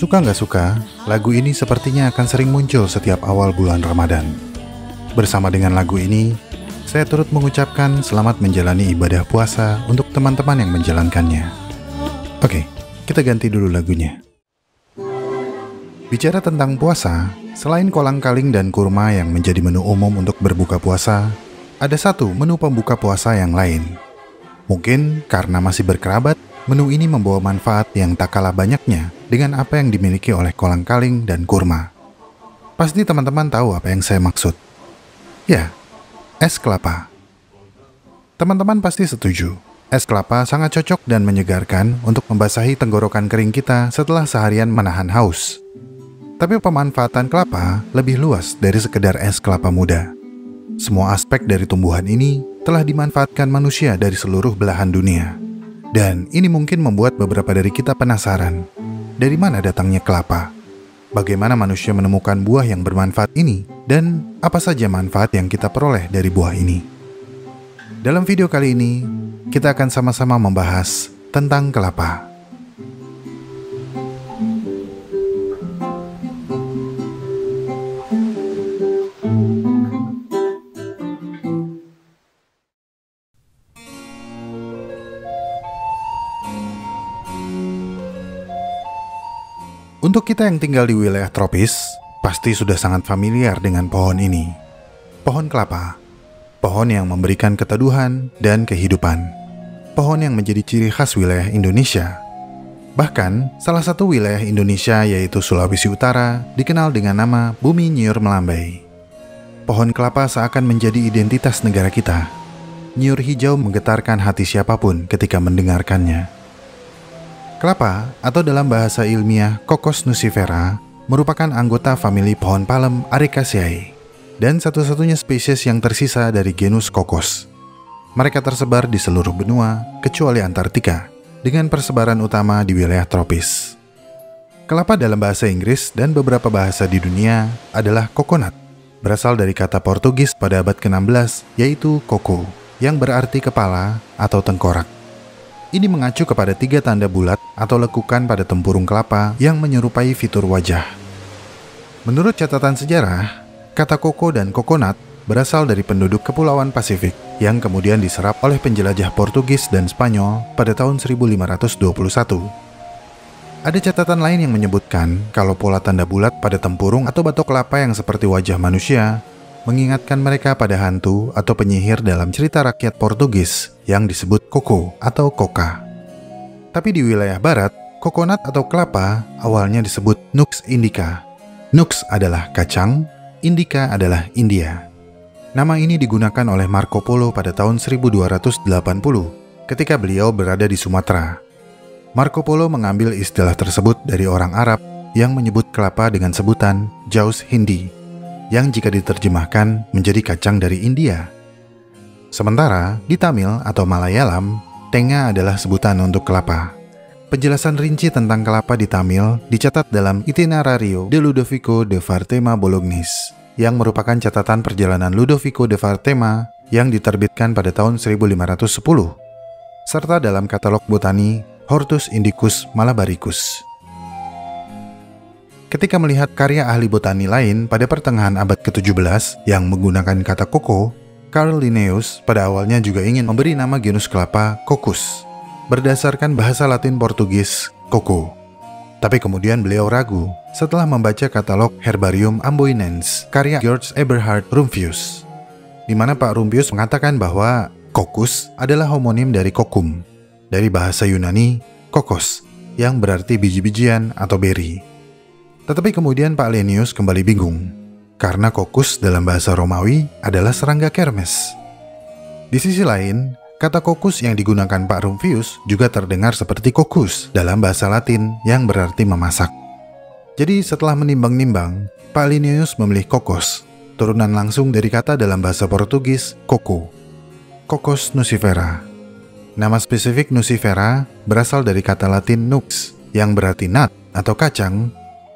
Suka nggak suka, lagu ini sepertinya akan sering muncul setiap awal bulan Ramadan. Bersama dengan lagu ini, saya turut mengucapkan selamat menjalani ibadah puasa untuk teman-teman yang menjalankannya. Oke, kita ganti dulu lagunya. Bicara tentang puasa, selain kolang-kaling dan kurma yang menjadi menu umum untuk berbuka puasa, ada satu menu pembuka puasa yang lain. Mungkin karena masih berkerabat, menu ini membawa manfaat yang tak kalah banyaknya dengan apa yang dimiliki oleh kolang-kaling dan kurma. Pasti teman-teman tahu apa yang saya maksud. Ya, es kelapa. Teman-teman pasti setuju. Es kelapa sangat cocok dan menyegarkan untuk membasahi tenggorokan kering kita setelah seharian menahan haus. Tapi pemanfaatan kelapa lebih luas dari sekedar es kelapa muda. Semua aspek dari tumbuhan ini telah dimanfaatkan manusia dari seluruh belahan dunia. Dan ini mungkin membuat beberapa dari kita penasaran. Dari mana datangnya kelapa? Bagaimana manusia menemukan buah yang bermanfaat ini? Dan apa saja manfaat yang kita peroleh dari buah ini? Dalam video kali ini, kita akan sama-sama membahas tentang kelapa. Untuk kita yang tinggal di wilayah tropis, pasti sudah sangat familiar dengan pohon ini. Pohon kelapa. Pohon yang memberikan keteduhan dan kehidupan. Pohon yang menjadi ciri khas wilayah Indonesia. Bahkan, salah satu wilayah Indonesia yaitu Sulawesi Utara dikenal dengan nama Bumi Nyur Melambai. Pohon kelapa seakan menjadi identitas negara kita. Nyur hijau menggetarkan hati siapapun ketika mendengarkannya. Kelapa, atau dalam bahasa ilmiah Cocos nucifera, merupakan anggota famili pohon palem Ericaceae dan satu-satunya spesies yang tersisa dari genus Cocos. Mereka tersebar di seluruh benua kecuali Antartika, dengan persebaran utama di wilayah tropis. Kelapa dalam bahasa Inggris dan beberapa bahasa di dunia adalah coconut, berasal dari kata Portugis pada abad ke-16 yaitu coco, yang berarti kepala atau tengkorak. Ini mengacu kepada 3 tanda bulat atau lekukan pada tempurung kelapa yang menyerupai fitur wajah. Menurut catatan sejarah, kata koko dan coconut berasal dari penduduk Kepulauan Pasifik yang kemudian diserap oleh penjelajah Portugis dan Spanyol pada tahun 1521. Ada catatan lain yang menyebutkan kalau pola tanda bulat pada tempurung atau batok kelapa yang seperti wajah manusia mengingatkan mereka pada hantu atau penyihir dalam cerita rakyat Portugis yang disebut Coco atau Coca. Tapi di wilayah barat, coconut atau kelapa awalnya disebut Nux indica. Nux adalah kacang, indica adalah India. Nama ini digunakan oleh Marco Polo pada tahun 1280 ketika beliau berada di Sumatera. Marco Polo mengambil istilah tersebut dari orang Arab yang menyebut kelapa dengan sebutan Jaus Hindi, yang jika diterjemahkan menjadi kacang dari India. Sementara di Tamil atau Malayalam, tenga adalah sebutan untuk kelapa. Penjelasan rinci tentang kelapa di Tamil dicatat dalam Itinerario de Ludovico de Varthema Bolognese, yang merupakan catatan perjalanan Ludovico de Varthema yang diterbitkan pada tahun 1510, serta dalam katalog botani Hortus Indicus Malabaricus. Ketika melihat karya ahli botani lain pada pertengahan abad ke-17 yang menggunakan kata koko, Carl Linnaeus pada awalnya juga ingin memberi nama genus kelapa Cocos, berdasarkan bahasa Latin Portugis coco. Tapi kemudian beliau ragu setelah membaca katalog Herbarium Amboinense karya George Eberhard Rumphius, di mana Pak Rumphius mengatakan bahwa Cocos adalah homonim dari cocum, dari bahasa Yunani kokos, yang berarti biji-bijian atau beri. Tetapi kemudian Pak Linnaeus kembali bingung, karena kokus dalam bahasa Romawi adalah serangga Kermes. Di sisi lain, kata kokus yang digunakan Pak Rumphius juga terdengar seperti kokus dalam bahasa Latin yang berarti memasak. Jadi setelah menimbang-nimbang, Pak Linnaeus memilih kokos, turunan langsung dari kata dalam bahasa Portugis coco, Cocos nucifera. Nama spesifik nucifera berasal dari kata Latin nux, yang berarti nut atau kacang,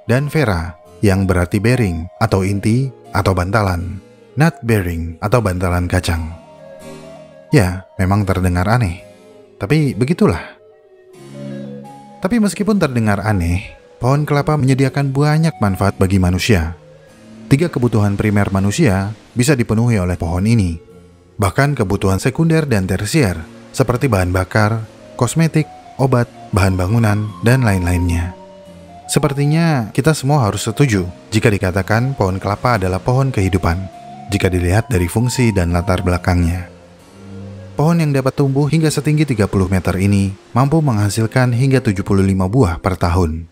dan vera, yang berarti bearing atau inti atau bantalan, nut bearing atau bantalan kacang. Ya, memang terdengar aneh, tapi begitulah. Tapi meskipun terdengar aneh, pohon kelapa menyediakan banyak manfaat bagi manusia. 3 kebutuhan primer manusia bisa dipenuhi oleh pohon ini. Bahkan kebutuhan sekunder dan tersier, seperti bahan bakar, kosmetik, obat, bahan bangunan, dan lain-lainnya. Sepertinya kita semua harus setuju jika dikatakan pohon kelapa adalah pohon kehidupan, jika dilihat dari fungsi dan latar belakangnya. Pohon yang dapat tumbuh hingga setinggi 30 meter ini mampu menghasilkan hingga 75 buah per tahun.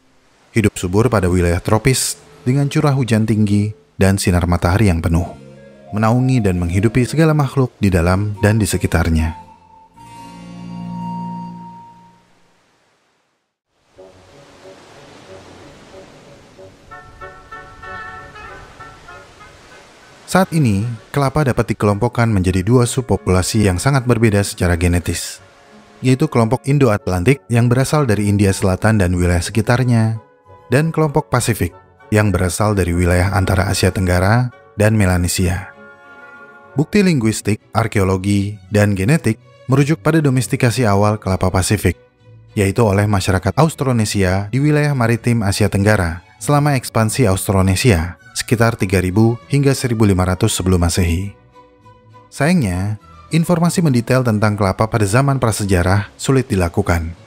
Hidup subur pada wilayah tropis dengan curah hujan tinggi dan sinar matahari yang penuh, menaungi dan menghidupi segala makhluk di dalam dan di sekitarnya. Saat ini, kelapa dapat dikelompokkan menjadi 2 subpopulasi yang sangat berbeda secara genetis, yaitu kelompok Indo-Atlantik yang berasal dari India Selatan dan wilayah sekitarnya, dan kelompok Pasifik yang berasal dari wilayah antara Asia Tenggara dan Melanesia. Bukti linguistik, arkeologi, dan genetik merujuk pada domestikasi awal kelapa Pasifik, yaitu oleh masyarakat Austronesia di wilayah maritim Asia Tenggara selama ekspansi Austronesia sekitar 3000 hingga 1500 sebelum Masehi. Sayangnya, informasi mendetail tentang kelapa pada zaman prasejarah sulit dilakukan.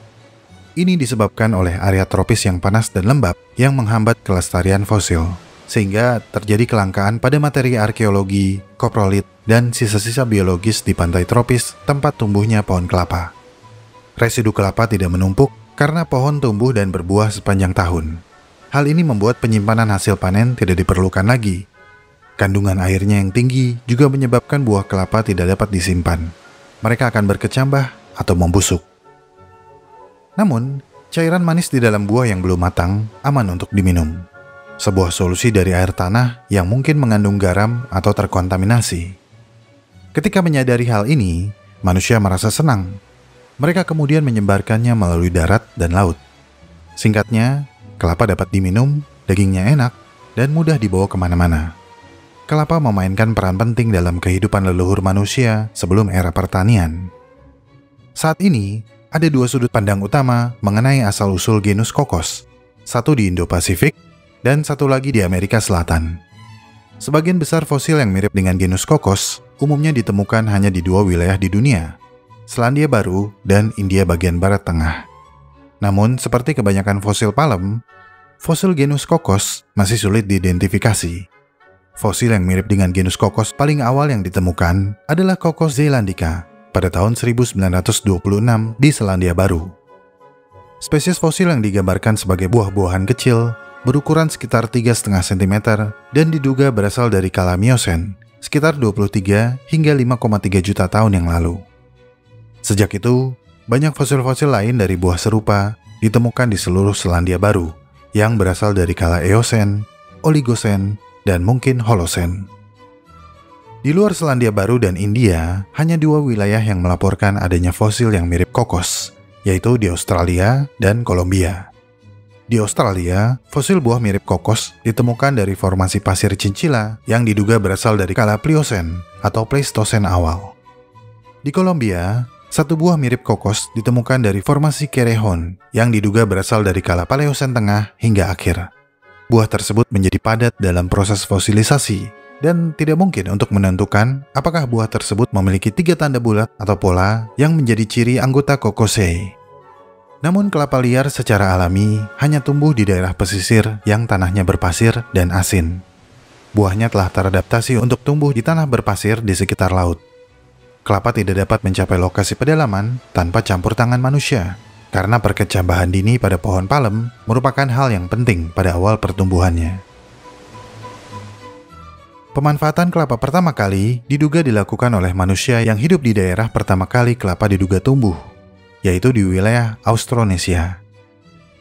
Ini disebabkan oleh area tropis yang panas dan lembab yang menghambat kelestarian fosil, sehingga terjadi kelangkaan pada materi arkeologi, koprolit, dan sisa-sisa biologis di pantai tropis tempat tumbuhnya pohon kelapa. Residu kelapa tidak menumpuk karena pohon tumbuh dan berbuah sepanjang tahun. Hal ini membuat penyimpanan hasil panen tidak diperlukan lagi. Kandungan airnya yang tinggi juga menyebabkan buah kelapa tidak dapat disimpan. Mereka akan berkecambah atau membusuk. Namun, cairan manis di dalam buah yang belum matang aman untuk diminum. Sebuah solusi dari air tanah yang mungkin mengandung garam atau terkontaminasi. Ketika menyadari hal ini, manusia merasa senang. Mereka kemudian menyebarkannya melalui darat dan laut. Singkatnya, kelapa dapat diminum, dagingnya enak, dan mudah dibawa kemana-mana. Kelapa memainkan peran penting dalam kehidupan leluhur manusia sebelum era pertanian. Saat ini, ada 2 sudut pandang utama mengenai asal-usul genus Cocos, satu di Indo-Pasifik dan satu lagi di Amerika Selatan. Sebagian besar fosil yang mirip dengan genus Cocos umumnya ditemukan hanya di 2 wilayah di dunia, Selandia Baru dan India bagian barat tengah. Namun, seperti kebanyakan fosil palem, fosil genus Cocos masih sulit diidentifikasi. Fosil yang mirip dengan genus Cocos paling awal yang ditemukan adalah Cocos zeelandica pada tahun 1926 di Selandia Baru. Spesies fosil yang digambarkan sebagai buah-buahan kecil berukuran sekitar 3,5 cm dan diduga berasal dari kala Miosen, sekitar 23 hingga 5,3 juta tahun yang lalu. Sejak itu, banyak fosil-fosil lain dari buah serupa ditemukan di seluruh Selandia Baru yang berasal dari kala Eosen, Oligosen, dan mungkin Holosen. Di luar Selandia Baru dan India, hanya 2 wilayah yang melaporkan adanya fosil yang mirip Cocos, yaitu di Australia dan Kolombia. Di Australia, fosil buah mirip Cocos ditemukan dari formasi pasir cincila yang diduga berasal dari kala Pliosen atau Pleistosen awal. Di Kolombia, 1 buah mirip Cocos ditemukan dari formasi Cerejón yang diduga berasal dari kala Paleosen tengah hingga akhir. Buah tersebut menjadi padat dalam proses fosilisasi dan tidak mungkin untuk menentukan apakah buah tersebut memiliki 3 tanda bulat atau pola yang menjadi ciri anggota Cocosaceae. Namun kelapa liar secara alami hanya tumbuh di daerah pesisir yang tanahnya berpasir dan asin. Buahnya telah teradaptasi untuk tumbuh di tanah berpasir di sekitar laut. Kelapa tidak dapat mencapai lokasi pedalaman tanpa campur tangan manusia, karena perkecambahan dini pada pohon palem merupakan hal yang penting pada awal pertumbuhannya. Pemanfaatan kelapa pertama kali diduga dilakukan oleh manusia yang hidup di daerah pertama kali kelapa diduga tumbuh, yaitu di wilayah Austronesia.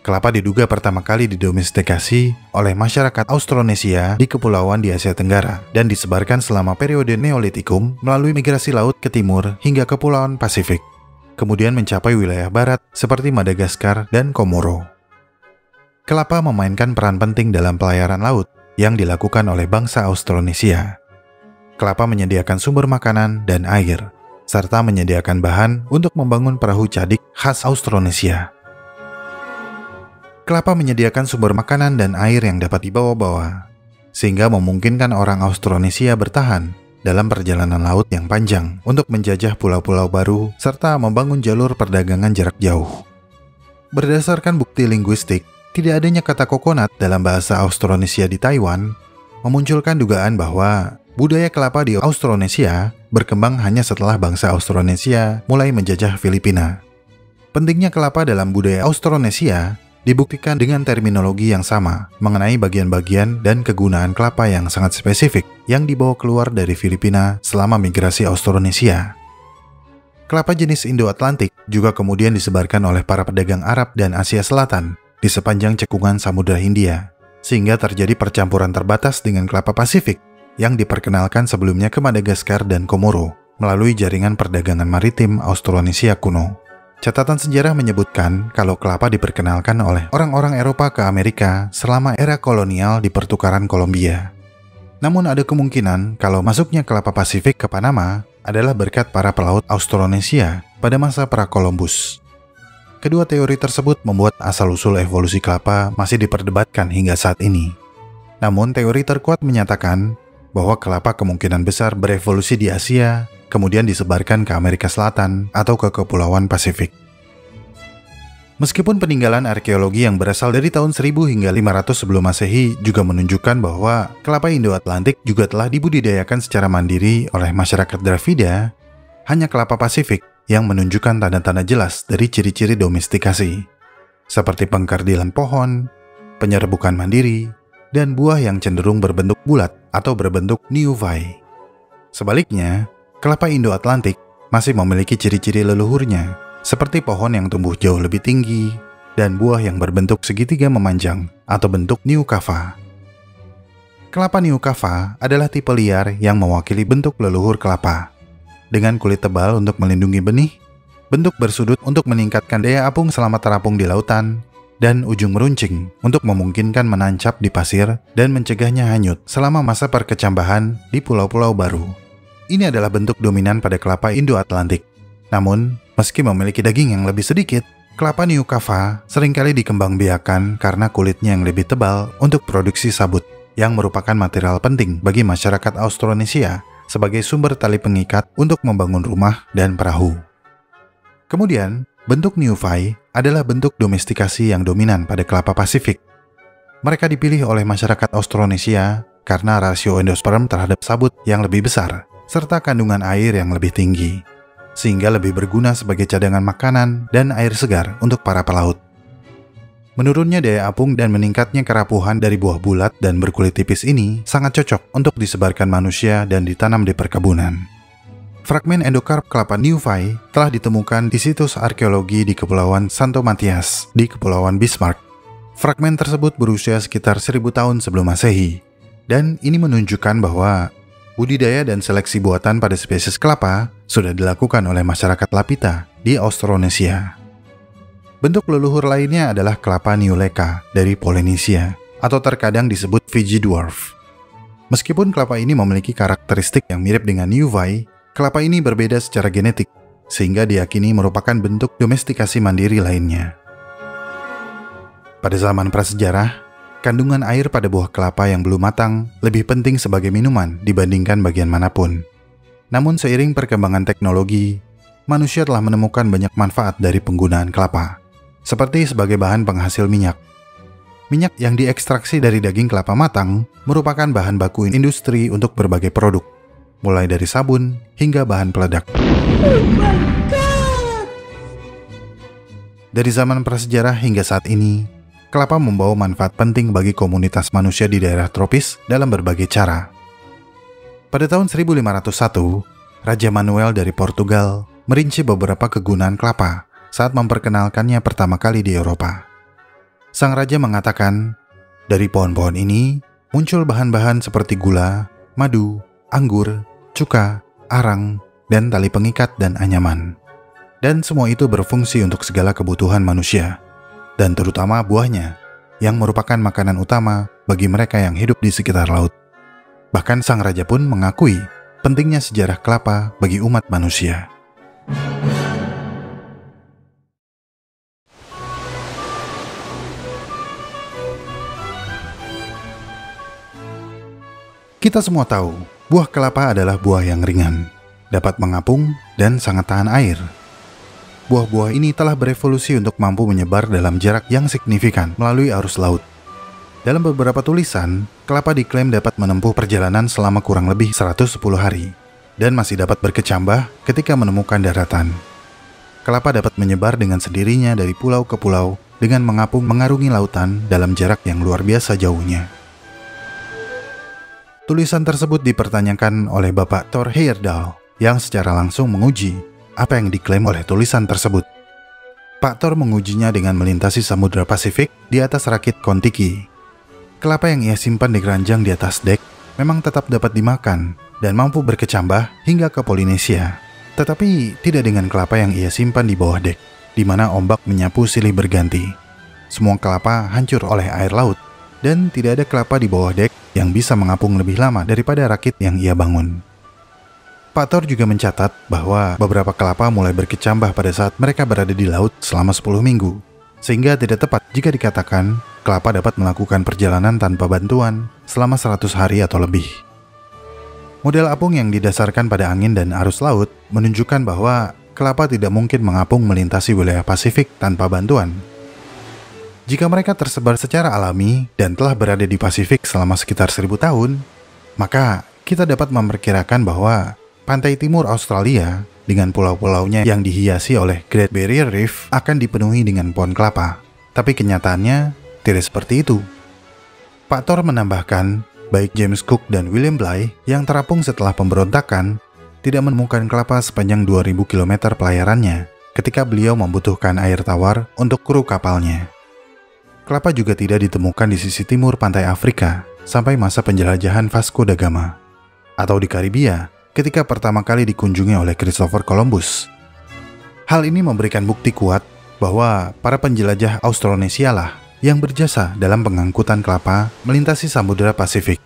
Kelapa diduga pertama kali didomestikasi oleh masyarakat Austronesia di kepulauan di Asia Tenggara dan disebarkan selama periode Neolitikum melalui migrasi laut ke timur hingga kepulauan Pasifik, kemudian mencapai wilayah barat seperti Madagaskar dan Komoro. Kelapa memainkan peran penting dalam pelayaran laut yang dilakukan oleh bangsa Austronesia. Kelapa menyediakan sumber makanan dan air, serta menyediakan bahan untuk membangun perahu cadik khas Austronesia. Kelapa menyediakan sumber makanan dan air yang dapat dibawa-bawa, sehingga memungkinkan orang Austronesia bertahan dalam perjalanan laut yang panjang untuk menjajah pulau-pulau baru serta membangun jalur perdagangan jarak jauh. Berdasarkan bukti linguistik, tidak adanya kata kokonat dalam bahasa Austronesia di Taiwan memunculkan dugaan bahwa budaya kelapa di Austronesia berkembang hanya setelah bangsa Austronesia mulai menjajah Filipina. Pentingnya kelapa dalam budaya Austronesia dibuktikan dengan terminologi yang sama mengenai bagian-bagian dan kegunaan kelapa yang sangat spesifik yang dibawa keluar dari Filipina selama migrasi Austronesia. Kelapa jenis Indo-Atlantik juga kemudian disebarkan oleh para pedagang Arab dan Asia Selatan di sepanjang cekungan Samudra Hindia, sehingga terjadi percampuran terbatas dengan kelapa Pasifik yang diperkenalkan sebelumnya ke Madagaskar dan Komoro melalui jaringan perdagangan maritim Austronesia kuno. Catatan sejarah menyebutkan kalau kelapa diperkenalkan oleh orang-orang Eropa ke Amerika selama era kolonial di pertukaran Kolombia. Namun ada kemungkinan kalau masuknya kelapa Pasifik ke Panama adalah berkat para pelaut Austronesia pada masa pra-Columbus. Kedua teori tersebut membuat asal-usul evolusi kelapa masih diperdebatkan hingga saat ini. Namun teori terkuat menyatakan bahwa kelapa kemungkinan besar berevolusi di Asia, kemudian disebarkan ke Amerika Selatan atau ke Kepulauan Pasifik. Meskipun peninggalan arkeologi yang berasal dari tahun 1000 hingga 500 sebelum Masehi juga menunjukkan bahwa kelapa Indo-Atlantik juga telah dibudidayakan secara mandiri oleh masyarakat Dravida, hanya kelapa Pasifik yang menunjukkan tanda-tanda jelas dari ciri-ciri domestikasi, seperti pengkardilan pohon, penyerbukan mandiri, dan buah yang cenderung berbentuk bulat atau berbentuk niuvae. Sebaliknya, kelapa Indo-Atlantik masih memiliki ciri-ciri leluhurnya, seperti pohon yang tumbuh jauh lebih tinggi dan buah yang berbentuk segitiga memanjang atau bentuk niukava. Kelapa niukava adalah tipe liar yang mewakili bentuk leluhur kelapa, dengan kulit tebal untuk melindungi benih, bentuk bersudut untuk meningkatkan daya apung selama terapung di lautan, dan ujung meruncing untuk memungkinkan menancap di pasir dan mencegahnya hanyut selama masa perkecambahan di pulau-pulau baru. Ini adalah bentuk dominan pada kelapa Indo-Atlantik. Namun, meski memiliki daging yang lebih sedikit, kelapa niukava seringkali dikembangbiakan karena kulitnya yang lebih tebal untuk produksi sabut, yang merupakan material penting bagi masyarakat Austronesia sebagai sumber tali pengikat untuk membangun rumah dan perahu. Kemudian, bentuk niuvae adalah bentuk domestikasi yang dominan pada kelapa Pasifik. Mereka dipilih oleh masyarakat Austronesia karena rasio endosperm terhadap sabut yang lebih besar, serta kandungan air yang lebih tinggi, sehingga lebih berguna sebagai cadangan makanan dan air segar untuk para pelaut. Menurunnya daya apung dan meningkatnya kerapuhan dari buah bulat dan berkulit tipis ini sangat cocok untuk disebarkan manusia dan ditanam di perkebunan. Fragmen endokarp kelapa niuvae telah ditemukan di situs arkeologi di Kepulauan Santo Matias di Kepulauan Bismarck. Fragmen tersebut berusia sekitar 1000 tahun sebelum Masehi, dan ini menunjukkan bahwa budidaya dan seleksi buatan pada spesies kelapa sudah dilakukan oleh masyarakat Lapita di Austronesia. Bentuk leluhur lainnya adalah kelapa Niuleka dari Polynesia, atau terkadang disebut Fiji Dwarf. Meskipun kelapa ini memiliki karakteristik yang mirip dengan niuvae, kelapa ini berbeda secara genetik, sehingga diyakini merupakan bentuk domestikasi mandiri lainnya. Pada zaman prasejarah, kandungan air pada buah kelapa yang belum matang lebih penting sebagai minuman dibandingkan bagian manapun. Namun seiring perkembangan teknologi, manusia telah menemukan banyak manfaat dari penggunaan kelapa, seperti sebagai bahan penghasil minyak. Minyak yang diekstraksi dari daging kelapa matang merupakan bahan baku industri untuk berbagai produk, mulai dari sabun hingga bahan peledak. Oh my God! Dari zaman prasejarah hingga saat ini, kelapa membawa manfaat penting bagi komunitas manusia di daerah tropis dalam berbagai cara. Pada tahun 1501, Raja Manuel dari Portugal merinci beberapa kegunaan kelapa saat memperkenalkannya pertama kali di Eropa. Sang raja mengatakan, dari pohon-pohon ini muncul bahan-bahan seperti gula, madu, anggur, cuka, arang, dan tali pengikat dan anyaman. Dan semua itu berfungsi untuk segala kebutuhan manusia, dan terutama buahnya, yang merupakan makanan utama bagi mereka yang hidup di sekitar laut. Bahkan sang raja pun mengakui pentingnya sejarah kelapa bagi umat manusia. Kita semua tahu, buah kelapa adalah buah yang ringan, dapat mengapung, dan sangat tahan air. Buah-buah ini telah berevolusi untuk mampu menyebar dalam jarak yang signifikan melalui arus laut. Dalam beberapa tulisan, kelapa diklaim dapat menempuh perjalanan selama kurang lebih 110 hari, dan masih dapat berkecambah ketika menemukan daratan. Kelapa dapat menyebar dengan sendirinya dari pulau ke pulau dengan mengapung mengarungi lautan dalam jarak yang luar biasa jauhnya. Tulisan tersebut dipertanyakan oleh Bapak Thor Heyerdahl yang secara langsung menguji apa yang diklaim oleh tulisan tersebut. Pak Thor mengujinya dengan melintasi Samudra Pasifik di atas rakit Kon-Tiki. Kelapa yang ia simpan di keranjang di atas dek memang tetap dapat dimakan dan mampu berkecambah hingga ke Polinesia. Tetapi tidak dengan kelapa yang ia simpan di bawah dek, di mana ombak menyapu silih berganti. Semua kelapa hancur oleh air laut, dan tidak ada kelapa di bawah dek yang bisa mengapung lebih lama daripada rakit yang ia bangun. Pak Thor juga mencatat bahwa beberapa kelapa mulai berkecambah pada saat mereka berada di laut selama 10 minggu, sehingga tidak tepat jika dikatakan kelapa dapat melakukan perjalanan tanpa bantuan selama 100 hari atau lebih. Model apung yang didasarkan pada angin dan arus laut menunjukkan bahwa kelapa tidak mungkin mengapung melintasi wilayah Pasifik tanpa bantuan. Jika mereka tersebar secara alami dan telah berada di Pasifik selama sekitar 1000 tahun, maka kita dapat memperkirakan bahwa pantai timur Australia dengan pulau-pulaunya yang dihiasi oleh Great Barrier Reef akan dipenuhi dengan pohon kelapa. Tapi kenyataannya tidak seperti itu. Pak Thor menambahkan, baik James Cook dan William Bligh yang terapung setelah pemberontakan tidak menemukan kelapa sepanjang 2000 km pelayarannya ketika beliau membutuhkan air tawar untuk kru kapalnya. Kelapa juga tidak ditemukan di sisi timur pantai Afrika sampai masa penjelajahan Vasco da Gama, atau di Karibia ketika pertama kali dikunjungi oleh Christopher Columbus. Hal ini memberikan bukti kuat bahwa para penjelajah Austronesia lah yang berjasa dalam pengangkutan kelapa melintasi Samudra Pasifik.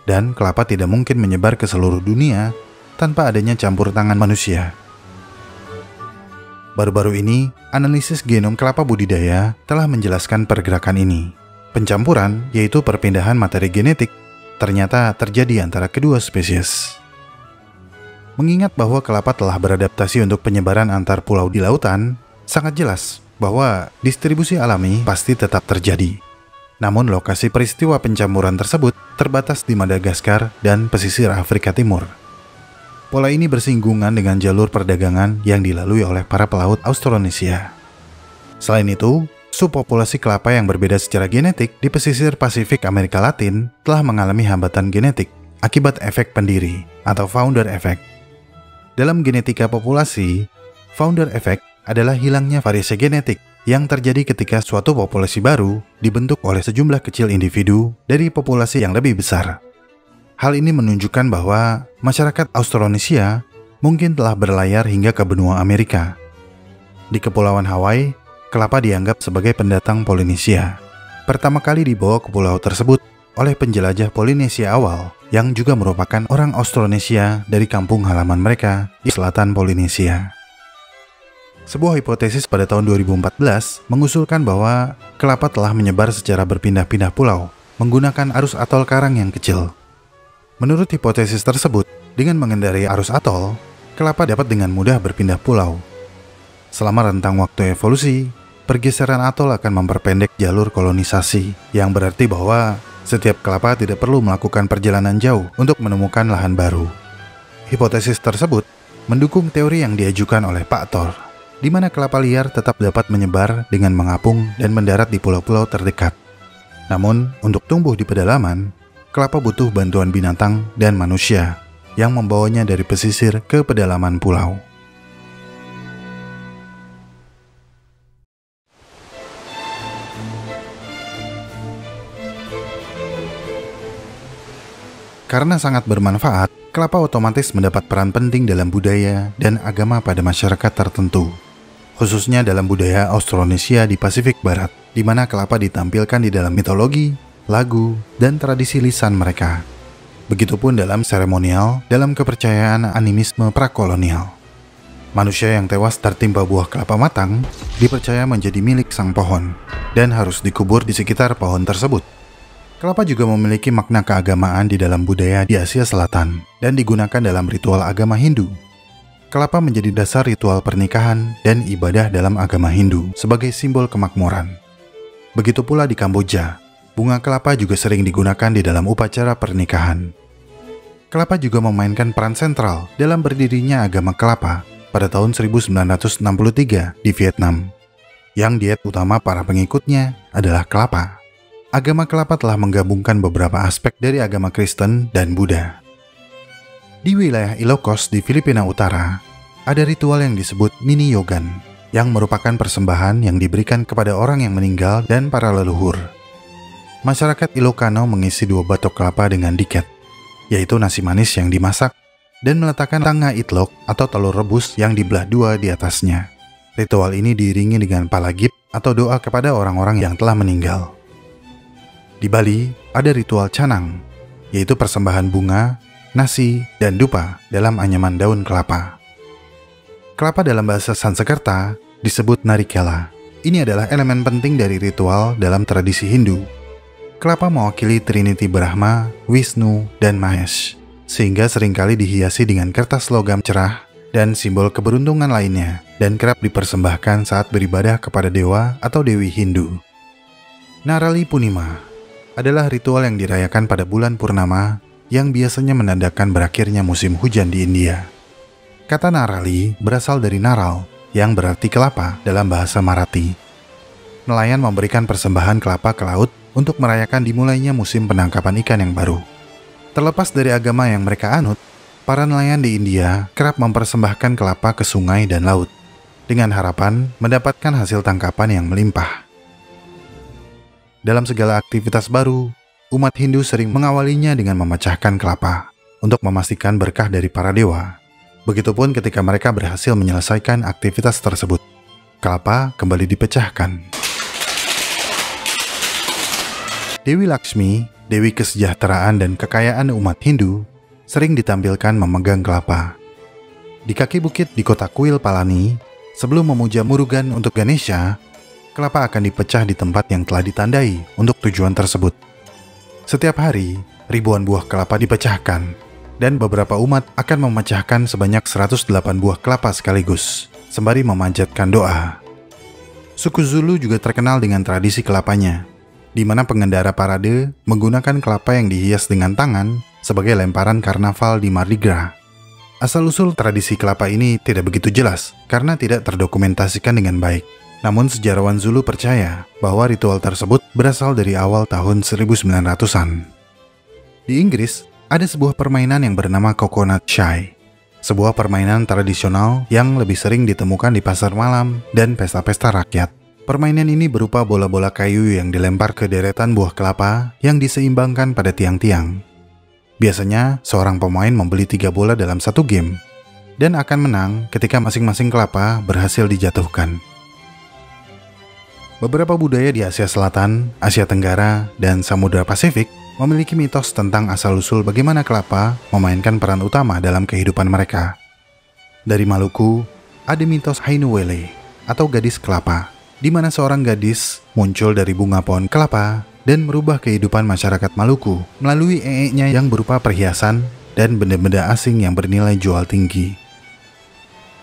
Dan kelapa tidak mungkin menyebar ke seluruh dunia tanpa adanya campur tangan manusia. Baru-baru ini, analisis genom kelapa budidaya telah menjelaskan pergerakan ini. Pencampuran, yaitu perpindahan materi genetik, ternyata terjadi antara kedua spesies. Mengingat bahwa kelapa telah beradaptasi untuk penyebaran antar pulau di lautan, sangat jelas bahwa distribusi alami pasti tetap terjadi. Namun lokasi peristiwa pencampuran tersebut terbatas di Madagaskar dan pesisir Afrika Timur. Pola ini bersinggungan dengan jalur perdagangan yang dilalui oleh para pelaut Austronesia. Selain itu, subpopulasi kelapa yang berbeda secara genetik di pesisir Pasifik Amerika Latin telah mengalami hambatan genetik akibat efek pendiri atau founder effect. Dalam genetika populasi, founder effect adalah hilangnya variasi genetik yang terjadi ketika suatu populasi baru dibentuk oleh sejumlah kecil individu dari populasi yang lebih besar. Hal ini menunjukkan bahwa masyarakat Austronesia mungkin telah berlayar hingga ke benua Amerika. Di Kepulauan Hawaii, kelapa dianggap sebagai pendatang Polinesia. Pertama kali dibawa ke pulau tersebut oleh penjelajah Polinesia awal yang juga merupakan orang Austronesia dari kampung halaman mereka di selatan Polinesia. Sebuah hipotesis pada tahun 2014 mengusulkan bahwa kelapa telah menyebar secara berpindah-pindah pulau menggunakan arus atol karang yang kecil. Menurut hipotesis tersebut, dengan mengendarai arus atol, kelapa dapat dengan mudah berpindah pulau. Selama rentang waktu evolusi, pergeseran atol akan memperpendek jalur kolonisasi, yang berarti bahwa setiap kelapa tidak perlu melakukan perjalanan jauh untuk menemukan lahan baru. Hipotesis tersebut mendukung teori yang diajukan oleh Pak Thor, di mana kelapa liar tetap dapat menyebar dengan mengapung dan mendarat di pulau-pulau terdekat. Namun, untuk tumbuh di pedalaman, kelapa butuh bantuan binatang dan manusia yang membawanya dari pesisir ke pedalaman pulau. Karena sangat bermanfaat, kelapa otomatis mendapat peran penting dalam budaya dan agama pada masyarakat tertentu. Khususnya dalam budaya Austronesia di Pasifik Barat, di mana kelapa ditampilkan di dalam mitologi, lagu, dan tradisi lisan mereka. Begitupun dalam seremonial dalam kepercayaan animisme prakolonial. Manusia yang tewas tertimpa buah kelapa matang dipercaya menjadi milik sang pohon dan harus dikubur di sekitar pohon tersebut. Kelapa juga memiliki makna keagamaan di dalam budaya di Asia Selatan dan digunakan dalam ritual agama Hindu. Kelapa menjadi dasar ritual pernikahan dan ibadah dalam agama Hindu sebagai simbol kemakmuran. Begitu pula di Kamboja, bunga kelapa juga sering digunakan di dalam upacara pernikahan. Kelapa juga memainkan peran sentral dalam berdirinya agama kelapa pada tahun 1963 di Vietnam, yang diet utama para pengikutnya adalah kelapa. Agama kelapa telah menggabungkan beberapa aspek dari agama Kristen dan Buddha. Di wilayah Ilocos di Filipina Utara, ada ritual yang disebut Nini Yogan, yang merupakan persembahan yang diberikan kepada orang yang meninggal dan para leluhur. Masyarakat Ilocano mengisi 2 batok kelapa dengan diket, yaitu nasi manis yang dimasak, dan meletakkan tanga itlok atau telur rebus yang dibelah 2 di atasnya. Ritual ini diiringi dengan palagip atau doa kepada orang-orang yang telah meninggal. Di Bali, ada ritual canang, yaitu persembahan bunga, nasi, dan dupa dalam anyaman daun kelapa. Kelapa dalam bahasa Sanskerta disebut narikela. Ini adalah elemen penting dari ritual dalam tradisi Hindu. Kelapa mewakili Trinity Brahma, Wisnu, dan Mahesh, sehingga seringkali dihiasi dengan kertas logam cerah dan simbol keberuntungan lainnya, dan kerap dipersembahkan saat beribadah kepada dewa atau dewi Hindu. Narali Punima adalah ritual yang dirayakan pada bulan purnama yang biasanya menandakan berakhirnya musim hujan di India. Kata Narali berasal dari naral yang berarti kelapa dalam bahasa Marathi. Nelayan memberikan persembahan kelapa ke laut untuk merayakan dimulainya musim penangkapan ikan yang baru. Terlepas dari agama yang mereka anut, para nelayan di India kerap mempersembahkan kelapa ke sungai dan laut dengan harapan mendapatkan hasil tangkapan yang melimpah. Dalam segala aktivitas baru, umat Hindu sering mengawalinya dengan memecahkan kelapa untuk memastikan berkah dari para dewa. Begitupun ketika mereka berhasil menyelesaikan aktivitas tersebut, kelapa kembali dipecahkan. Dewi Lakshmi, dewi kesejahteraan dan kekayaan umat Hindu, sering ditampilkan memegang kelapa. Di kaki bukit di kota kuil Palani, sebelum memuja Murugan untuk Ganesha, kelapa akan dipecah di tempat yang telah ditandai untuk tujuan tersebut. Setiap hari, ribuan buah kelapa dipecahkan, dan beberapa umat akan memecahkan sebanyak 108 buah kelapa sekaligus, sembari memanjatkan doa. Suku Zulu juga terkenal dengan tradisi kelapanya, di mana pengendara parade menggunakan kelapa yang dihias dengan tangan sebagai lemparan karnaval di Mardi Gras. Asal-usul tradisi kelapa ini tidak begitu jelas karena tidak terdokumentasikan dengan baik. Namun sejarawan Zulu percaya bahwa ritual tersebut berasal dari awal tahun 1900-an. Di Inggris, ada sebuah permainan yang bernama Coconut Shy. Sebuah permainan tradisional yang lebih sering ditemukan di pasar malam dan pesta-pesta rakyat. Permainan ini berupa bola-bola kayu yang dilempar ke deretan buah kelapa yang diseimbangkan pada tiang-tiang. Biasanya, seorang pemain membeli 3 bola dalam satu game, dan akan menang ketika masing-masing kelapa berhasil dijatuhkan. Beberapa budaya di Asia Selatan, Asia Tenggara, dan Samudra Pasifik memiliki mitos tentang asal-usul bagaimana kelapa memainkan peran utama dalam kehidupan mereka. Dari Maluku, ada mitos Hainuwele atau gadis kelapa, di mana seorang gadis muncul dari bunga pohon kelapa dan merubah kehidupan masyarakat Maluku melalui ee-nya yang berupa perhiasan dan benda-benda asing yang bernilai jual tinggi.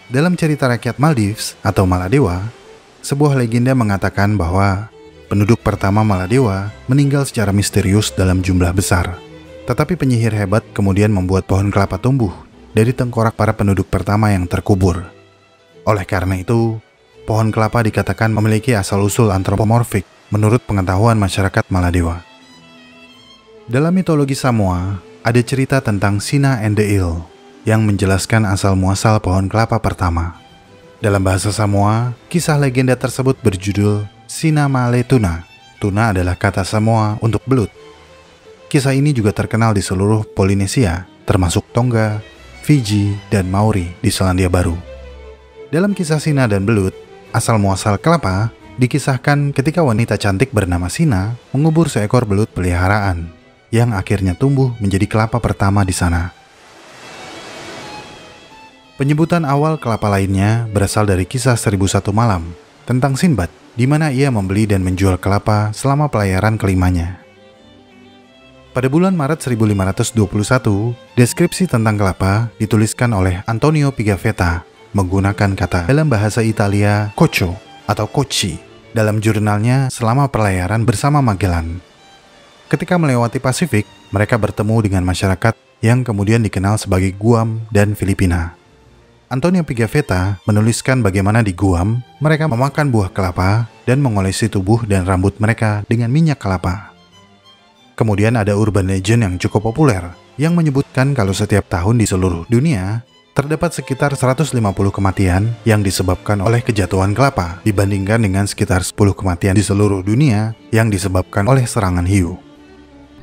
Dalam cerita rakyat Maldives atau Maladewa, sebuah legenda mengatakan bahwa penduduk pertama Maladewa meninggal secara misterius dalam jumlah besar. Tetapi penyihir hebat kemudian membuat pohon kelapa tumbuh dari tengkorak para penduduk pertama yang terkubur. Oleh karena itu, pohon kelapa dikatakan memiliki asal-usul antropomorfik menurut pengetahuan masyarakat Maladewa. Dalam mitologi Samoa, ada cerita tentang Sina and the Eel yang menjelaskan asal-muasal pohon kelapa pertama. Dalam bahasa Samoa, kisah legenda tersebut berjudul Sina Male Tuna. Tuna adalah kata Samoa untuk belut. Kisah ini juga terkenal di seluruh Polinesia, termasuk Tonga, Fiji, dan Maori di Selandia Baru. Dalam kisah Sina dan belut, asal-muasal kelapa dikisahkan ketika wanita cantik bernama Sina mengubur seekor belut peliharaan, yang akhirnya tumbuh menjadi kelapa pertama di sana. Penyebutan awal kelapa lainnya berasal dari kisah 1001 Malam tentang Sinbad, di mana ia membeli dan menjual kelapa selama pelayaran kelimanya. Pada bulan Maret 1521, deskripsi tentang kelapa dituliskan oleh Antonio Pigafetta menggunakan kata dalam bahasa Italia cocco atau cocci dalam jurnalnya selama pelayaran bersama Magellan. Ketika melewati Pasifik, mereka bertemu dengan masyarakat yang kemudian dikenal sebagai Guam dan Filipina. Antonio Pigafetta menuliskan bagaimana di Guam mereka memakan buah kelapa dan mengolesi tubuh dan rambut mereka dengan minyak kelapa. Kemudian ada urban legend yang cukup populer yang menyebutkan kalau setiap tahun di seluruh dunia terdapat sekitar 150 kematian yang disebabkan oleh kejatuhan kelapa dibandingkan dengan sekitar 10 kematian di seluruh dunia yang disebabkan oleh serangan hiu.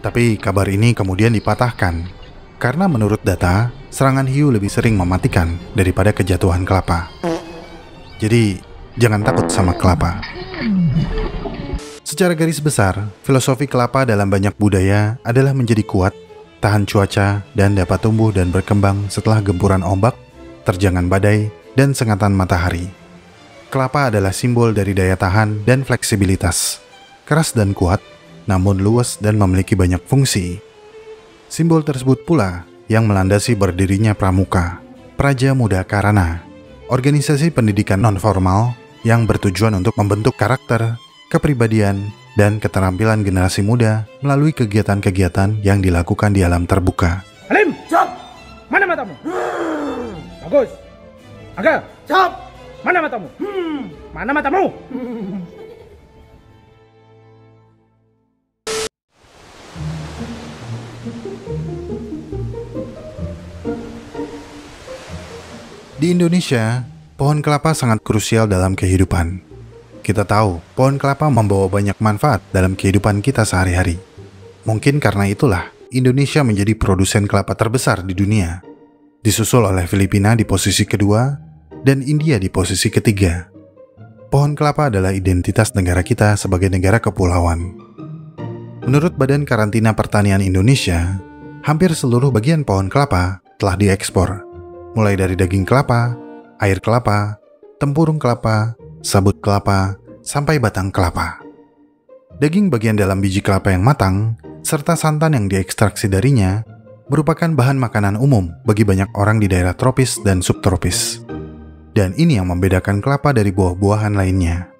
Tapi kabar ini kemudian dipatahkan karena menurut data, serangan hiu lebih sering mematikan daripada kejatuhan kelapa. Jadi, jangan takut sama kelapa. Secara garis besar, filosofi kelapa dalam banyak budaya adalah menjadi kuat, tahan cuaca, dan dapat tumbuh dan berkembang setelah gempuran ombak, terjangan badai, dan sengatan matahari. Kelapa adalah simbol dari daya tahan dan fleksibilitas. Keras dan kuat, namun luas dan memiliki banyak fungsi. Simbol tersebut pula yang melandasi berdirinya Pramuka, Praja Muda Karana, organisasi pendidikan non-formal yang bertujuan untuk membentuk karakter, kepribadian, dan keterampilan generasi muda melalui kegiatan-kegiatan yang dilakukan di alam terbuka. Halim, siap! Mana matamu? Bagus. Aga, siap! Mana matamu? Mana matamu? Di Indonesia, pohon kelapa sangat krusial dalam kehidupan. Kita tahu, pohon kelapa membawa banyak manfaat dalam kehidupan kita sehari-hari. Mungkin karena itulah, Indonesia menjadi produsen kelapa terbesar di dunia, disusul oleh Filipina di posisi kedua, dan India di posisi ketiga. Pohon kelapa adalah identitas negara kita sebagai negara kepulauan. Menurut Badan Karantina Pertanian Indonesia, hampir seluruh bagian pohon kelapa telah diekspor, mulai dari daging kelapa, air kelapa, tempurung kelapa, sabut kelapa, sampai batang kelapa. Daging bagian dalam biji kelapa yang matang, serta santan yang diekstraksi darinya, merupakan bahan makanan umum bagi banyak orang di daerah tropis dan subtropis. Dan ini yang membedakan kelapa dari buah-buahan lainnya.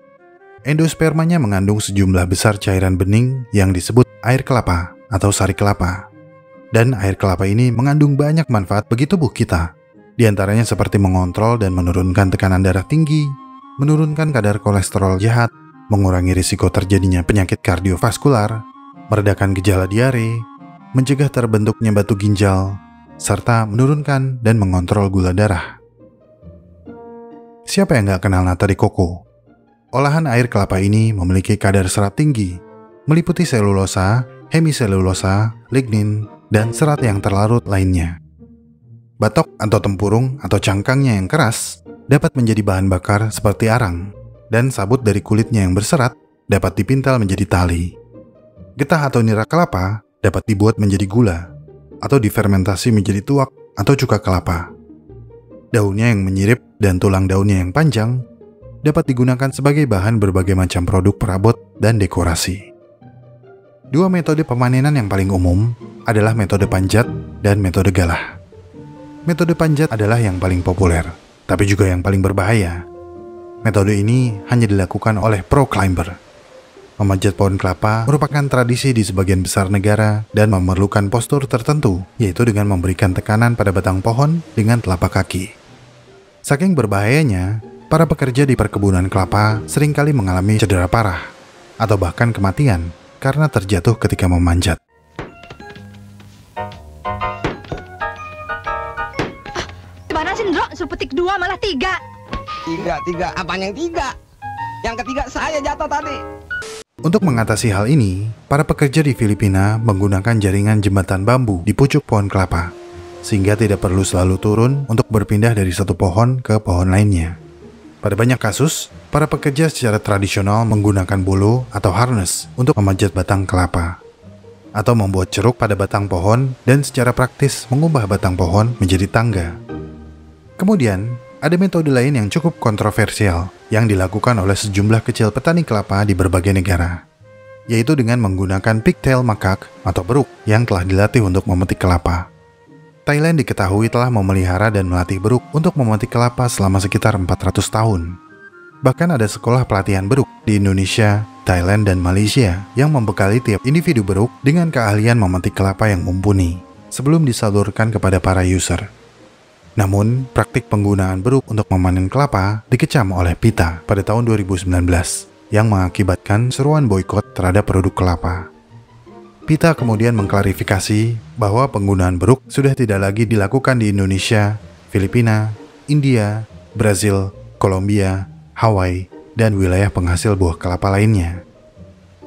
Endospermanya mengandung sejumlah besar cairan bening yang disebut air kelapa atau sari kelapa. Dan air kelapa ini mengandung banyak manfaat bagi tubuh kita. Di antaranya seperti mengontrol dan menurunkan tekanan darah tinggi, menurunkan kadar kolesterol jahat, mengurangi risiko terjadinya penyakit kardiovaskular, meredakan gejala diare, mencegah terbentuknya batu ginjal, serta menurunkan dan mengontrol gula darah. Siapa yang gak kenal nata de coco? Olahan air kelapa ini memiliki kadar serat tinggi, meliputi selulosa, hemiselulosa, lignin, dan serat yang terlarut lainnya. Batok atau tempurung atau cangkangnya yang keras dapat menjadi bahan bakar seperti arang, dan sabut dari kulitnya yang berserat dapat dipintal menjadi tali. Getah atau nira kelapa dapat dibuat menjadi gula, atau difermentasi menjadi tuak atau cuka kelapa. Daunnya yang menyirip dan tulang daunnya yang panjang dapat digunakan sebagai bahan berbagai macam produk perabot dan dekorasi. Dua metode pemanenan yang paling umum adalah metode panjat dan metode galah. Metode panjat adalah yang paling populer, tapi juga yang paling berbahaya. Metode ini hanya dilakukan oleh pro climber. Memanjat pohon kelapa merupakan tradisi di sebagian besar negara dan memerlukan postur tertentu, yaitu dengan memberikan tekanan pada batang pohon dengan telapak kaki. Saking berbahayanya, para pekerja di perkebunan kelapa seringkali mengalami cedera parah, atau bahkan kematian karena terjatuh ketika memanjat. Gimana sih, Ndro? Suruh petik 2 malah 3. Tiga. Apaan yang 3? Yang ketiga saya jatuh tadi. Untuk mengatasi hal ini, para pekerja di Filipina menggunakan jaringan jembatan bambu di pucuk pohon kelapa, sehingga tidak perlu selalu turun untuk berpindah dari satu pohon ke pohon lainnya. Pada banyak kasus, para pekerja secara tradisional menggunakan bolo atau harness untuk memanjat batang kelapa, atau membuat ceruk pada batang pohon dan secara praktis mengubah batang pohon menjadi tangga. Kemudian, ada metode lain yang cukup kontroversial yang dilakukan oleh sejumlah kecil petani kelapa di berbagai negara. yaitu dengan menggunakan pigtail macaque atau beruk yang telah dilatih untuk memetik kelapa. Thailand diketahui telah memelihara dan melatih beruk untuk memetik kelapa selama sekitar 400 tahun. Bahkan ada sekolah pelatihan beruk di Indonesia, Thailand, dan Malaysia yang membekali tiap individu beruk dengan keahlian memetik kelapa yang mumpuni sebelum disalurkan kepada para user. Namun, praktik penggunaan beruk untuk memanen kelapa dikecam oleh PETA pada tahun 2019 yang mengakibatkan seruan boikot terhadap produk kelapa. PETA kemudian mengklarifikasi bahwa penggunaan beruk sudah tidak lagi dilakukan di Indonesia, Filipina, India, Brazil, Kolombia, Hawaii, dan wilayah penghasil buah kelapa lainnya.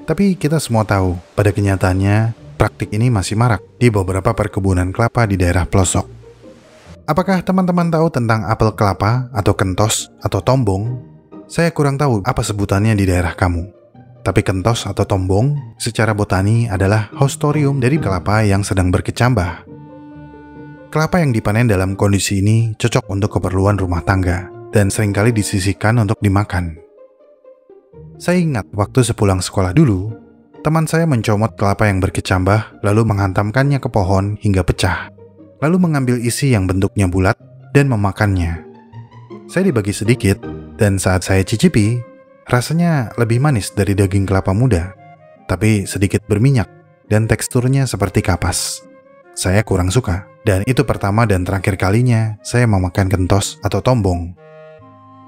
Tapi kita semua tahu, pada kenyataannya, praktik ini masih marak di beberapa perkebunan kelapa di daerah pelosok. Apakah teman-teman tahu tentang apel kelapa atau kentos atau tombong? Saya kurang tahu apa sebutannya di daerah kamu. Tapi kentos atau tombong secara botani adalah haustorium dari kelapa yang sedang berkecambah. Kelapa yang dipanen dalam kondisi ini cocok untuk keperluan rumah tangga dan seringkali disisihkan untuk dimakan. Saya ingat waktu sepulang sekolah dulu, teman saya mencomot kelapa yang berkecambah lalu menghantamkannya ke pohon hingga pecah, lalu mengambil isi yang bentuknya bulat dan memakannya. Saya dibagi sedikit, dan saat saya cicipi, rasanya lebih manis dari daging kelapa muda, tapi sedikit berminyak dan teksturnya seperti kapas. Saya kurang suka, dan itu pertama dan terakhir kalinya saya memakan kentos atau tombong.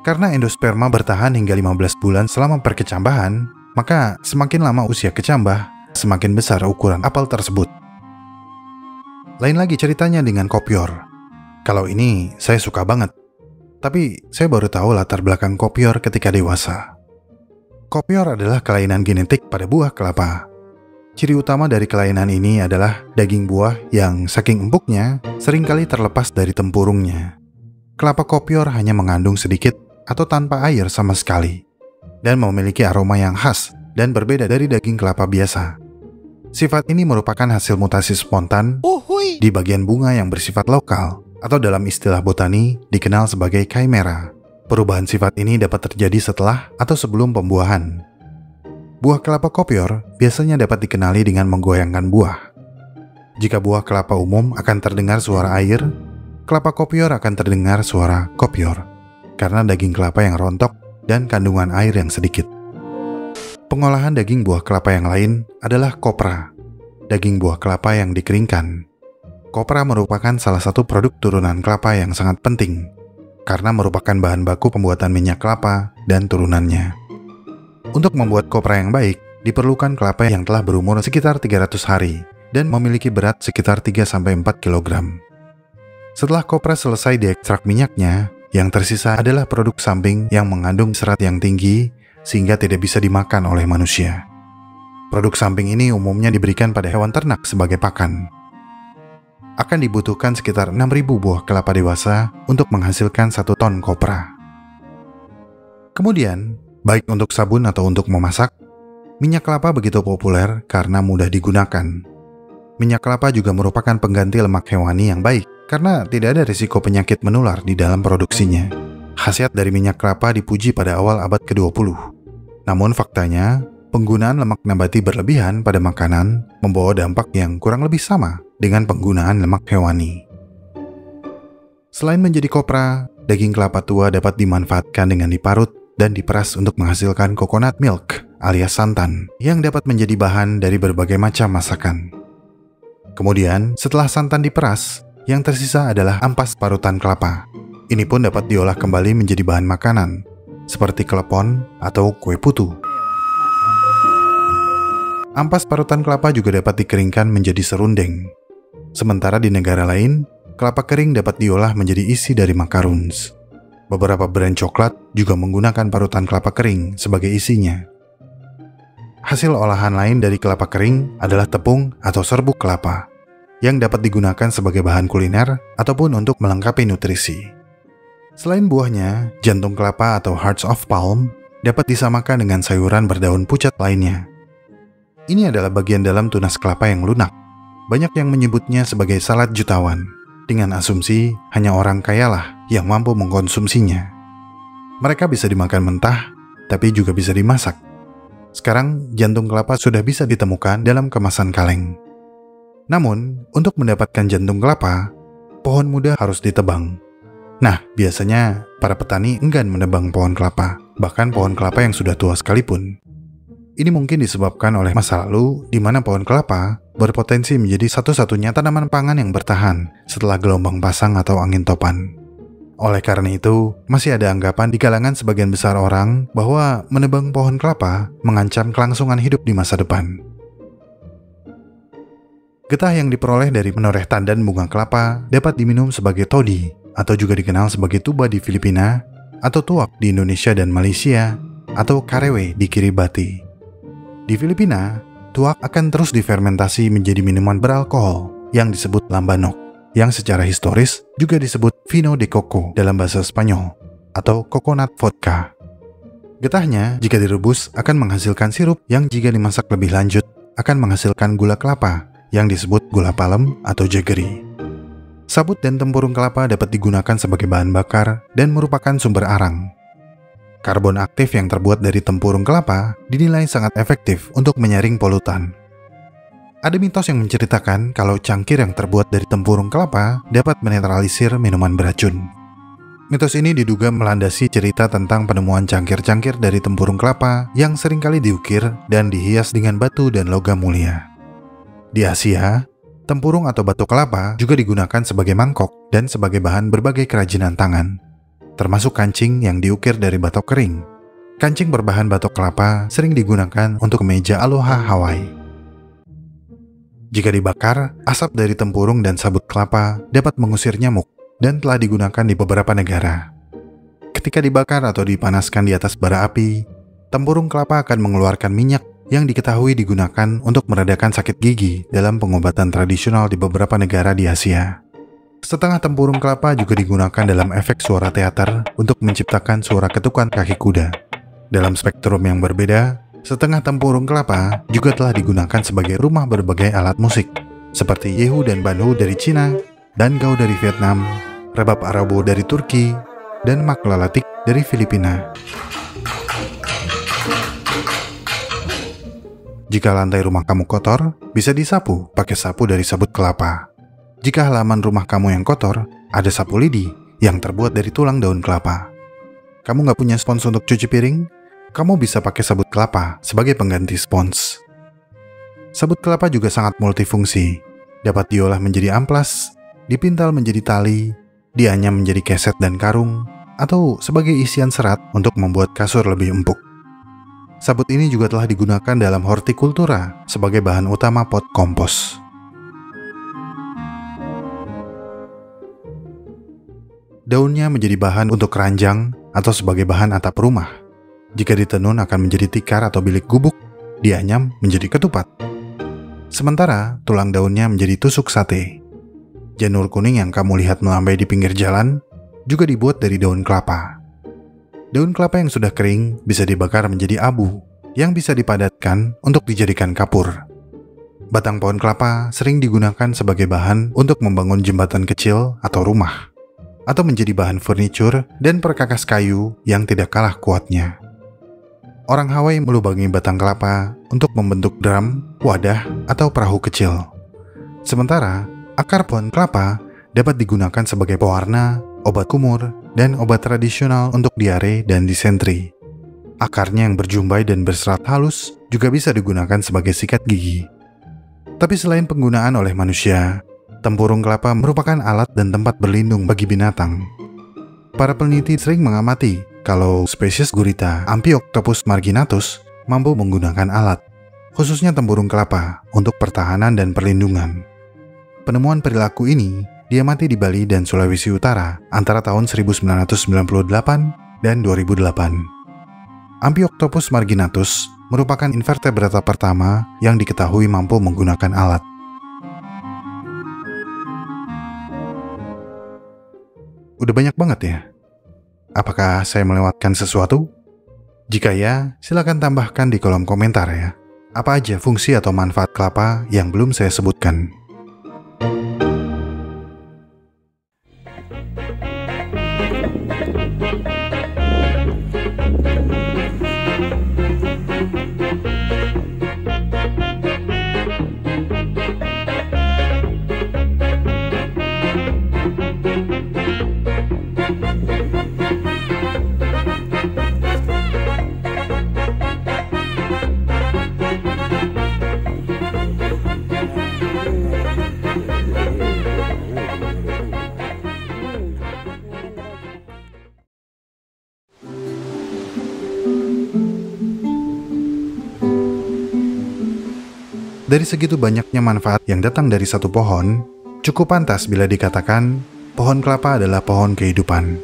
Karena endosperma bertahan hingga 15 bulan selama perkecambahan, maka semakin lama usia kecambah, semakin besar ukuran apel tersebut. Lain lagi ceritanya dengan kopior. Kalau ini saya suka banget, tapi saya baru tahu latar belakang kopior ketika dewasa. Kopior adalah kelainan genetik pada buah kelapa. Ciri utama dari kelainan ini adalah daging buah yang saking empuknya seringkali terlepas dari tempurungnya. Kelapa kopior hanya mengandung sedikit atau tanpa air sama sekali, dan memiliki aroma yang khas dan berbeda dari daging kelapa biasa. Sifat ini merupakan hasil mutasi spontan di bagian bunga yang bersifat lokal, atau dalam istilah botani dikenal sebagai chimera. Perubahan sifat ini dapat terjadi setelah atau sebelum pembuahan. Buah kelapa kopior biasanya dapat dikenali dengan menggoyangkan buah. Jika buah kelapa umum akan terdengar suara air, kelapa kopior akan terdengar suara kopior, karena daging kelapa yang rontok dan kandungan air yang sedikit. Pengolahan daging buah kelapa yang lain adalah kopra, daging buah kelapa yang dikeringkan. Kopra merupakan salah satu produk turunan kelapa yang sangat penting, karena merupakan bahan baku pembuatan minyak kelapa dan turunannya. Untuk membuat kopra yang baik, diperlukan kelapa yang telah berumur sekitar 300 hari dan memiliki berat sekitar 3-4 kg. Setelah kopra selesai diekstrak minyaknya, yang tersisa adalah produk samping yang mengandung serat yang tinggi sehingga tidak bisa dimakan oleh manusia. Produk samping ini umumnya diberikan pada hewan ternak sebagai pakan. Akan dibutuhkan sekitar 6.000 buah kelapa dewasa untuk menghasilkan 1 ton kopra. Kemudian, baik untuk sabun atau untuk memasak, minyak kelapa begitu populer karena mudah digunakan. Minyak kelapa juga merupakan pengganti lemak hewani yang baik karena tidak ada risiko penyakit menular di dalam produksinya. Khasiat dari minyak kelapa dipuji pada awal abad ke-20. Namun faktanya, penggunaan lemak nabati berlebihan pada makanan membawa dampak yang kurang lebih sama dengan penggunaan lemak hewani. Selain menjadi kopra, daging kelapa tua dapat dimanfaatkan dengan diparut dan diperas untuk menghasilkan coconut milk alias santan yang dapat menjadi bahan dari berbagai macam masakan. Kemudian, setelah santan diperas, yang tersisa adalah ampas parutan kelapa. Ini pun dapat diolah kembali menjadi bahan makanan, seperti klepon atau kue putu. Ampas parutan kelapa juga dapat dikeringkan menjadi serundeng. Sementara di negara lain, kelapa kering dapat diolah menjadi isi dari macaroons. Beberapa brand coklat juga menggunakan parutan kelapa kering sebagai isinya. Hasil olahan lain dari kelapa kering adalah tepung atau serbuk kelapa, yang dapat digunakan sebagai bahan kuliner ataupun untuk melengkapi nutrisi. Selain buahnya, jantung kelapa atau hearts of palm dapat disamakan dengan sayuran berdaun pucat lainnya. Ini adalah bagian dalam tunas kelapa yang lunak. Banyak yang menyebutnya sebagai salad jutawan, dengan asumsi hanya orang kayalah yang mampu mengkonsumsinya. Mereka bisa dimakan mentah, tapi juga bisa dimasak. Sekarang jantung kelapa sudah bisa ditemukan dalam kemasan kaleng. Namun, untuk mendapatkan jantung kelapa, pohon muda harus ditebang. Nah, biasanya para petani enggan menebang pohon kelapa, bahkan pohon kelapa yang sudah tua sekalipun. Ini mungkin disebabkan oleh masa lalu di mana pohon kelapa berpotensi menjadi satu-satunya tanaman pangan yang bertahan setelah gelombang pasang atau angin topan. Oleh karena itu, masih ada anggapan di kalangan sebagian besar orang bahwa menebang pohon kelapa mengancam kelangsungan hidup di masa depan. Getah yang diperoleh dari menoreh tandan bunga kelapa dapat diminum sebagai toddy, atau juga dikenal sebagai tuba di Filipina, atau tuak di Indonesia dan Malaysia, atau karewe di Kiribati. Di Filipina, tuak akan terus difermentasi menjadi minuman beralkohol yang disebut lambanok, yang secara historis juga disebut vino de coco dalam bahasa Spanyol, atau coconut vodka. Getahnya, jika direbus, akan menghasilkan sirup yang jika dimasak lebih lanjut, akan menghasilkan gula kelapa yang disebut gula palem atau jaggery. Sabut dan tempurung kelapa dapat digunakan sebagai bahan bakar dan merupakan sumber arang. Karbon aktif yang terbuat dari tempurung kelapa dinilai sangat efektif untuk menyaring polutan. Ada mitos yang menceritakan kalau cangkir yang terbuat dari tempurung kelapa dapat menetralisir minuman beracun. Mitos ini diduga melandasi cerita tentang penemuan cangkir-cangkir dari tempurung kelapa yang seringkali diukir dan dihias dengan batu dan logam mulia. Di Asia, tempurung atau batu kelapa juga digunakan sebagai mangkok dan sebagai bahan berbagai kerajinan tangan, termasuk kancing yang diukir dari batok kering. Kancing berbahan batok kelapa sering digunakan untuk meja aloha Hawaii. Jika dibakar, asap dari tempurung dan sabut kelapa dapat mengusir nyamuk dan telah digunakan di beberapa negara. Ketika dibakar atau dipanaskan di atas bara api, tempurung kelapa akan mengeluarkan minyak yang diketahui digunakan untuk meredakan sakit gigi dalam pengobatan tradisional di beberapa negara di Asia. Setengah tempurung kelapa juga digunakan dalam efek suara teater untuk menciptakan suara ketukan kaki kuda. Dalam spektrum yang berbeda, setengah tempurung kelapa juga telah digunakan sebagai rumah berbagai alat musik, seperti yehu dan banhu dari Cina, dangao dari Vietnam, rebab arabo dari Turki, dan maklalatik dari Filipina. Jika lantai rumah kamu kotor, bisa disapu pakai sapu dari sabut kelapa. Jika halaman rumah kamu yang kotor, ada sapu lidi yang terbuat dari tulang daun kelapa. Kamu nggak punya spons untuk cuci piring? Kamu bisa pakai sabut kelapa sebagai pengganti spons. Sabut kelapa juga sangat multifungsi. Dapat diolah menjadi amplas, dipintal menjadi tali, dianyam menjadi keset dan karung, atau sebagai isian serat untuk membuat kasur lebih empuk. Sabut ini juga telah digunakan dalam hortikultura sebagai bahan utama pot kompos. Daunnya menjadi bahan untuk keranjang atau sebagai bahan atap rumah. Jika ditenun akan menjadi tikar atau bilik gubuk, dianyam menjadi ketupat. Sementara tulang daunnya menjadi tusuk sate. Janur kuning yang kamu lihat melambai di pinggir jalan juga dibuat dari daun kelapa. Daun kelapa yang sudah kering bisa dibakar menjadi abu yang bisa dipadatkan untuk dijadikan kapur. Batang pohon kelapa sering digunakan sebagai bahan untuk membangun jembatan kecil atau rumah, atau menjadi bahan furnitur dan perkakas kayu yang tidak kalah kuatnya. Orang Hawaii melubangi batang kelapa untuk membentuk drum, wadah, atau perahu kecil. Sementara, akar pohon kelapa dapat digunakan sebagai pewarna, obat kumur, dan obat tradisional untuk diare dan disentri. Akarnya yang berjumbai dan berserat halus juga bisa digunakan sebagai sikat gigi. Tapi selain penggunaan oleh manusia, tempurung kelapa merupakan alat dan tempat berlindung bagi binatang. Para peneliti sering mengamati kalau spesies gurita Ampioctopus marginatus mampu menggunakan alat, khususnya tempurung kelapa, untuk pertahanan dan perlindungan. Penemuan perilaku ini diamati di Bali dan Sulawesi Utara antara tahun 1998 dan 2008. Ampioctopus marginatus merupakan invertebrata pertama yang diketahui mampu menggunakan alat. Udah banyak banget ya? Apakah saya melewatkan sesuatu? Jika ya, silakan tambahkan di kolom komentar ya. Apa aja fungsi atau manfaat kelapa yang belum saya sebutkan. Dari segitu banyaknya manfaat yang datang dari satu pohon, cukup pantas bila dikatakan pohon kelapa adalah pohon kehidupan.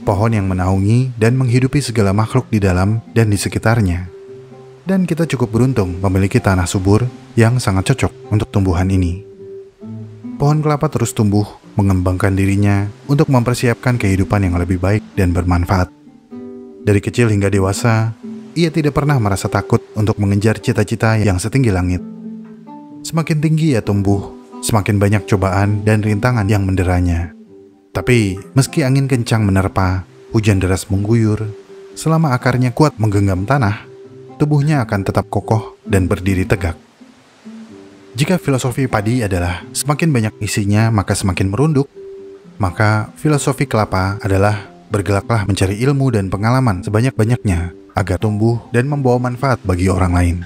Pohon yang menaungi dan menghidupi segala makhluk di dalam dan di sekitarnya. Dan kita cukup beruntung memiliki tanah subur yang sangat cocok untuk tumbuhan ini. Pohon kelapa terus tumbuh, mengembangkan dirinya untuk mempersiapkan kehidupan yang lebih baik dan bermanfaat. Dari kecil hingga dewasa, ia tidak pernah merasa takut untuk mengejar cita-cita yang setinggi langit. Semakin tinggi ia tumbuh, semakin banyak cobaan dan rintangan yang menderanya. Tapi, meski angin kencang menerpa, hujan deras mengguyur, selama akarnya kuat menggenggam tanah, tubuhnya akan tetap kokoh dan berdiri tegak. Jika filosofi padi adalah semakin banyak isinya maka semakin merunduk, maka filosofi kelapa adalah bergeraklah mencari ilmu dan pengalaman sebanyak-banyaknya agar tumbuh dan membawa manfaat bagi orang lain.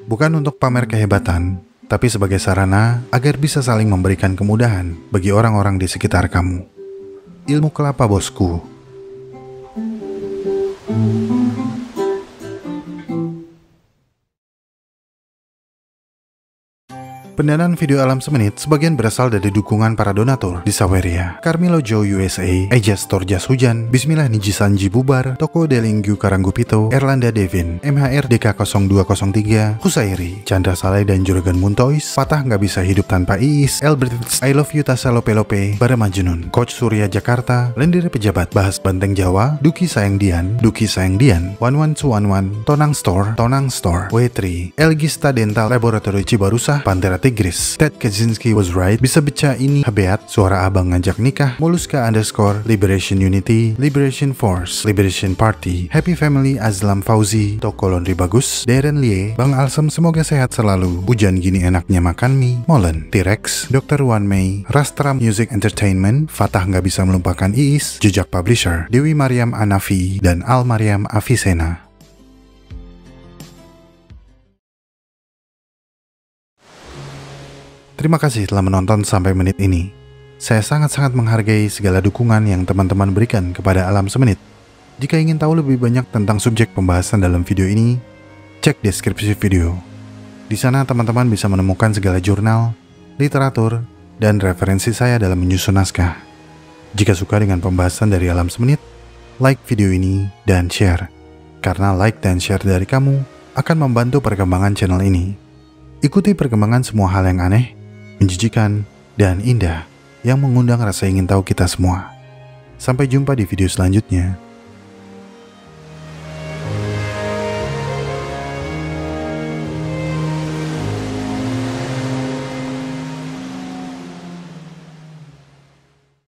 Bukan untuk pamer kehebatan, tapi sebagai sarana agar bisa saling memberikan kemudahan bagi orang-orang di sekitar kamu. Ilmu kelapa, bosku. Pendanaan video Alam Semenit sebagian berasal dari dukungan para donatur di Saweria, Carmelo Joe USA, Eja Store Jas Hujan, Bismillah Niji Sanji Bubar, Toko Delinggu Karanggupito, Erlanda Devin, MHR DK0203, Husairi, Chandra Saleh dan Juragan Muntois, Patah Nggak Bisa Hidup Tanpa Iis, Elbrits, I Love You Tasa Lope Lope, Bara Majnun, Coach Surya Jakarta, Lendir Pejabat, Bahas Banteng Jawa, Duki Sayang Dian, 11211, Tonang Store, W3, Elgista Dental Laboratory Cibarusah, Pantera Tigris, Ted Kaczynski was right, Bisa Beca Ini, Habeat, Suara Abang Ngajak Nikah, Moluska _ Liberation Unity, Liberation Force, Liberation Party, Happy Family, Azlam Fauzi, Toko Laundry Bagus, Darren Lie, Bang Alsem semoga sehat selalu, Hujan Gini Enaknya Makan Mie, Molen, T-Rex, Dr. Wan Mei, Rastra Music Entertainment, Fatah Nggak Bisa Melupakan Iis, Jejak Publisher, Dewi Mariam Anafi, dan Al Mariam Afisena. Terima kasih telah menonton sampai menit ini. Saya sangat-sangat menghargai segala dukungan yang teman-teman berikan kepada Alam Semenit. Jika ingin tahu lebih banyak tentang subjek pembahasan dalam video ini, cek deskripsi video. Di sana teman-teman bisa menemukan segala jurnal, literatur, dan referensi saya dalam menyusun naskah. Jika suka dengan pembahasan dari Alam Semenit, like video ini dan share. Karena like dan share dari kamu akan membantu perkembangan channel ini. Ikuti perkembangan semua hal yang aneh, menjijikan, dan indah yang mengundang rasa ingin tahu kita semua. Sampai jumpa di video selanjutnya.